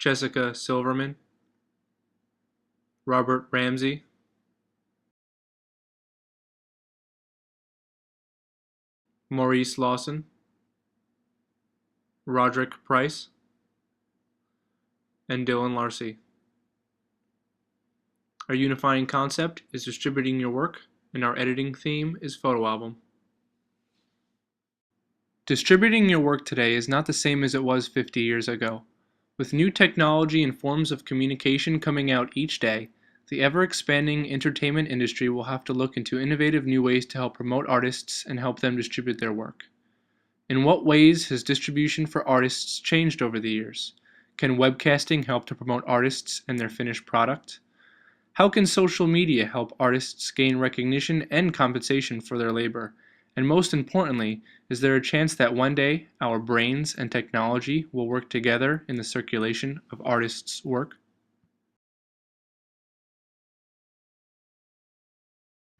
Jessica Silverman, Robert Ramsey, Maurice Lawson, Roderick Price, and Dylan Larcy. Our unifying concept is distributing your work, and our editing theme is photo album. Distributing your work today is not the same as it was 50 years ago. With new technology and forms of communication coming out each day, the ever-expanding entertainment industry will have to look into innovative new ways to help promote artists and help them distribute their work. In what ways has distribution for artists changed over the years? Can webcasting help to promote artists and their finished product? How can social media help artists gain recognition and compensation for their labor? And most importantly, is there a chance that one day our brains and technology will work together in the circulation of artists' work?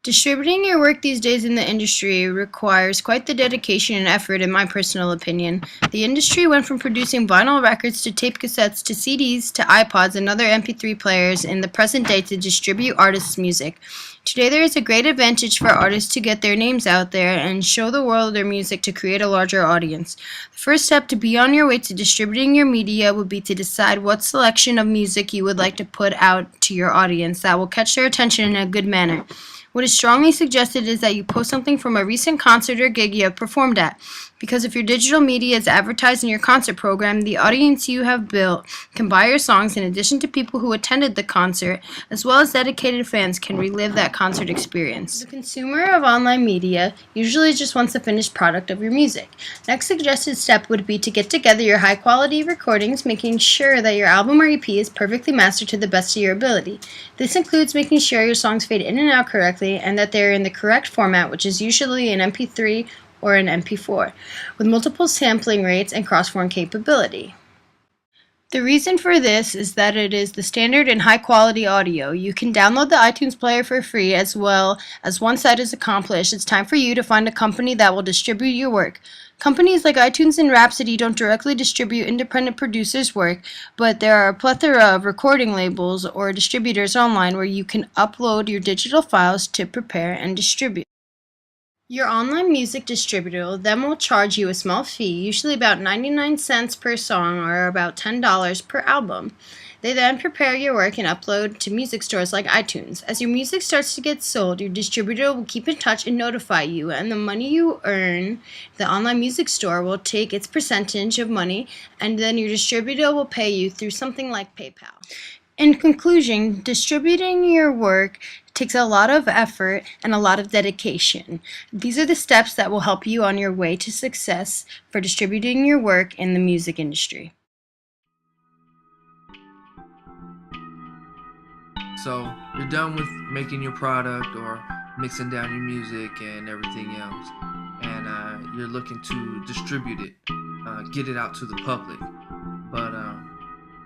Distributing your work these days in the industry requires quite the dedication and effort, in my personal opinion. The industry went from producing vinyl records to tape cassettes to CDs to iPods and other MP3 players in the present day to distribute artists' music. Today there is a great advantage for artists to get their names out there and show the world their music to create a larger audience. The first step to be on your way to distributing your media would be to decide what selection of music you would like to put out to your audience that will catch their attention in a good manner. What is strongly suggested is that you post something from a recent concert or gig you have performed at, because if your digital media is advertised in your concert program, the audience you have built can buy your songs in addition to people who attended the concert, as well as dedicated fans can relive that concert experience. The consumer of online media usually just wants the finished product of your music. Next suggested step would be to get together your high-quality recordings, making sure that your album or EP is perfectly mastered to the best of your ability. This includes making sure your songs fade in and out correctly and that they're in the correct format, which is usually an MP3 or an MP4, with multiple sampling rates and cross-form capability. The reason for this is that it is the standard in high-quality audio. You can download the iTunes player for free. As well as once that is accomplished, it's time for you to find a company that will distribute your work. Companies like iTunes and Rhapsody don't directly distribute independent producers' work, but there are a plethora of recording labels or distributors online where you can upload your digital files to prepare and distribute. Your online music distributor then will charge you a small fee, usually about 99 cents per song or about $10 per album. They then prepare your work and upload to music stores like iTunes. As your music starts to get sold, your distributor will keep in touch and notify you, and the money you earn, the online music store will take its percentage of money, and then your distributor will pay you through something like PayPal. In conclusion, distributing your work takes a lot of effort and a lot of dedication. These are the steps that will help you on your way to success for distributing your work in the music industry. So you're done with making your product or mixing down your music and everything else, and you're looking to distribute it, get it out to the public. But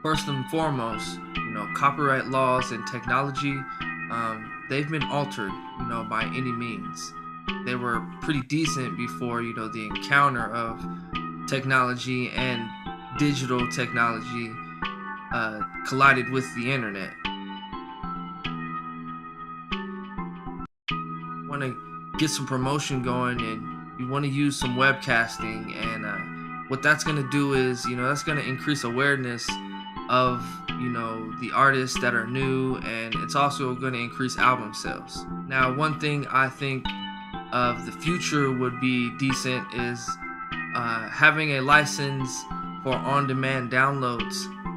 first and foremost, copyright laws and technology, they've been altered, by any means. They were pretty decent before, the encounter of technology and digital technology collided with the internet. Want to get some promotion going, and you want to use some webcasting, and what that's going to do is, that's going to increase awareness of the artists that are new, and it's also going to increase album sales. Now, one thing I think of the future would be decent is having a license for on-demand downloads,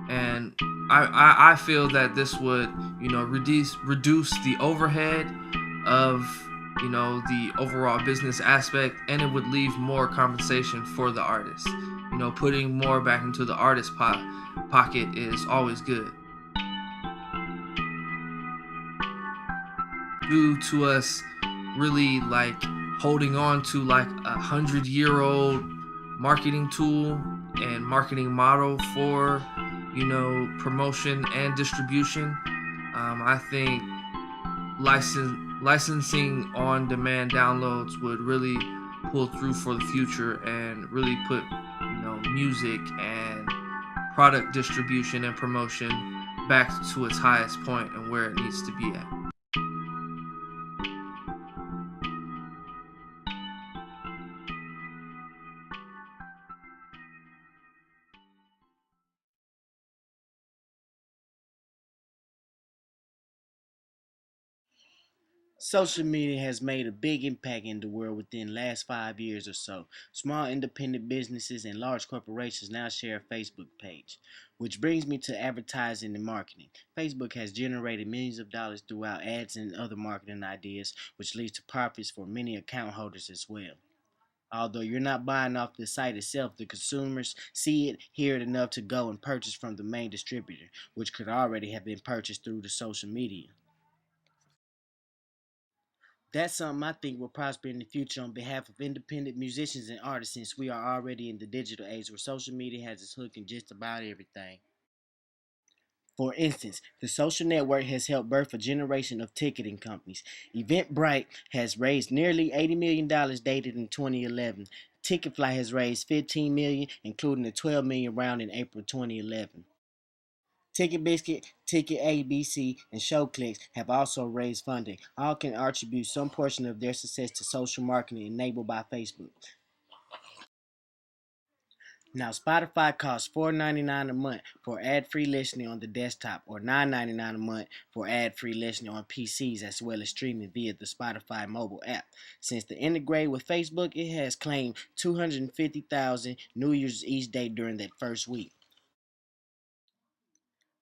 and I feel that this would reduce the overhead of the overall business aspect, and it would leave more compensation for the artist. Putting more back into the artist's pocket is always good. Due to us really holding on to a 100-year-old marketing tool and marketing model for promotion and distribution, I think licensing on-demand downloads would really pull through for the future and really put music and product distribution and promotion back to its highest point and where it needs to be at. Social media has made a big impact in the world within the last 5 years or so. Small independent businesses and large corporations now share a Facebook page. Which brings me to advertising and marketing. Facebook has generated millions of dollars throughout ads and other marketing ideas, which leads to profits for many account holders as well. Although you're not buying off the site itself, the consumers see it, hear it enough to go and purchase from the main distributor, which could already have been purchased through the social media. That's something I think will prosper in the future on behalf of independent musicians and artists, since we are already in the digital age where social media has its hook in just about everything. For instance, the social network has helped birth a generation of ticketing companies. Eventbrite has raised nearly $80 million dated in 2011. Ticketfly has raised $15 million, including a $12 million round in April 2011. Ticket Biscuit, Ticket ABC, and ShowClicks have also raised funding. All can attribute some portion of their success to social marketing enabled by Facebook. Now, Spotify costs $4.99 a month for ad-free listening on the desktop, or $9.99 a month for ad-free listening on PCs, as well as streaming via the Spotify mobile app. Since the integrate with Facebook, it has claimed 250,000 new users each day during that first week.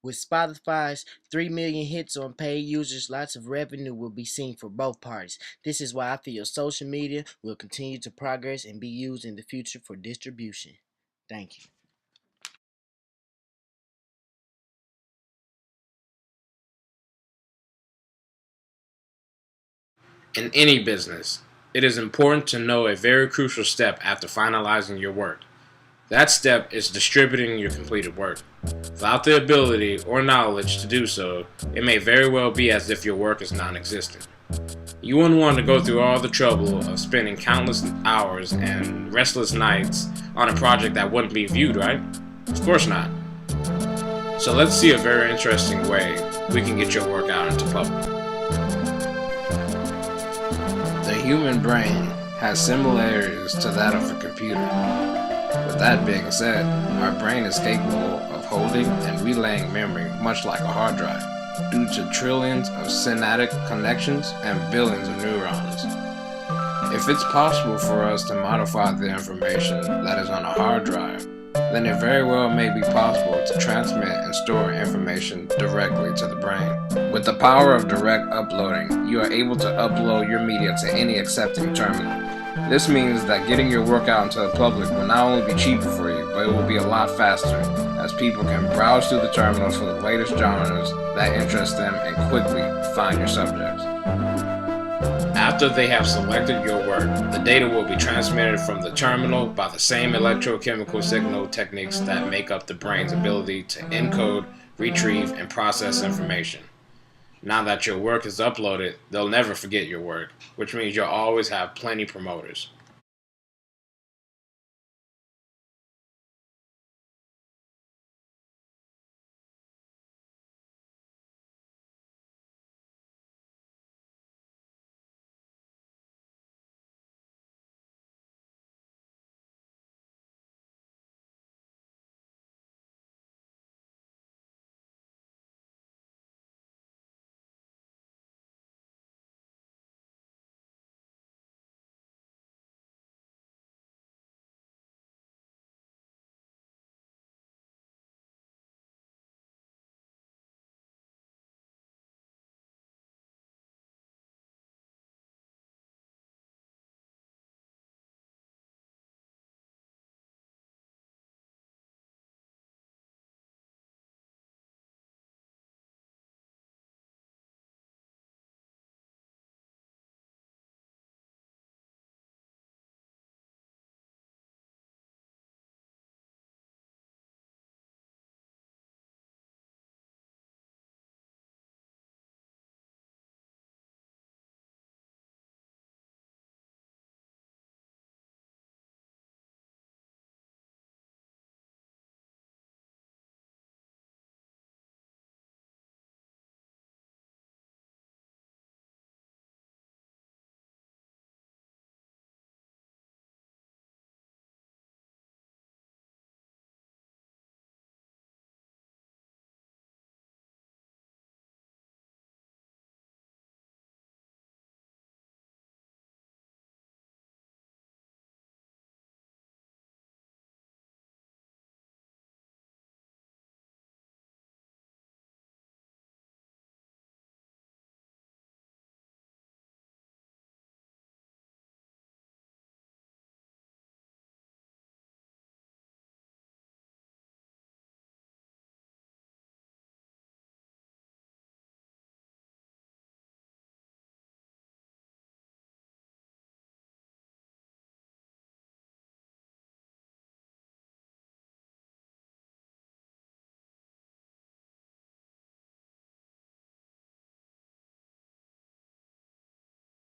With Spotify's 3 million hits on paid users, lots of revenue will be seen for both parties. This is why I feel social media will continue to progress and be used in the future for distribution. Thank you. In any business, it is important to know a very crucial step after finalizing your work. That step is distributing your completed work. Without the ability or knowledge to do so, it may very well be as if your work is non-existent. You wouldn't want to go through all the trouble of spending countless hours and restless nights on a project that wouldn't be viewed, right? Of course not. So let's see a very interesting way we can get your work out into public. The human brain has similarities to that of a computer. With that being said, our brain is capable of holding and relaying memory much like a hard drive, due to trillions of synaptic connections and billions of neurons. If it's possible for us to modify the information that is on a hard drive, then it very well may be possible to transmit and store information directly to the brain. With the power of direct uploading, you are able to upload your media to any accepting terminal. This means that getting your work out into the public will not only be cheaper for you, but it will be a lot faster, as people can browse through the terminals for the latest genres that interest them and quickly find your subjects. After they have selected your work, the data will be transmitted from the terminal by the same electrochemical signal techniques that make up the brain's ability to encode, retrieve, and process information. Now that your work is uploaded, they'll never forget your work, which means you'll always have plenty promoters.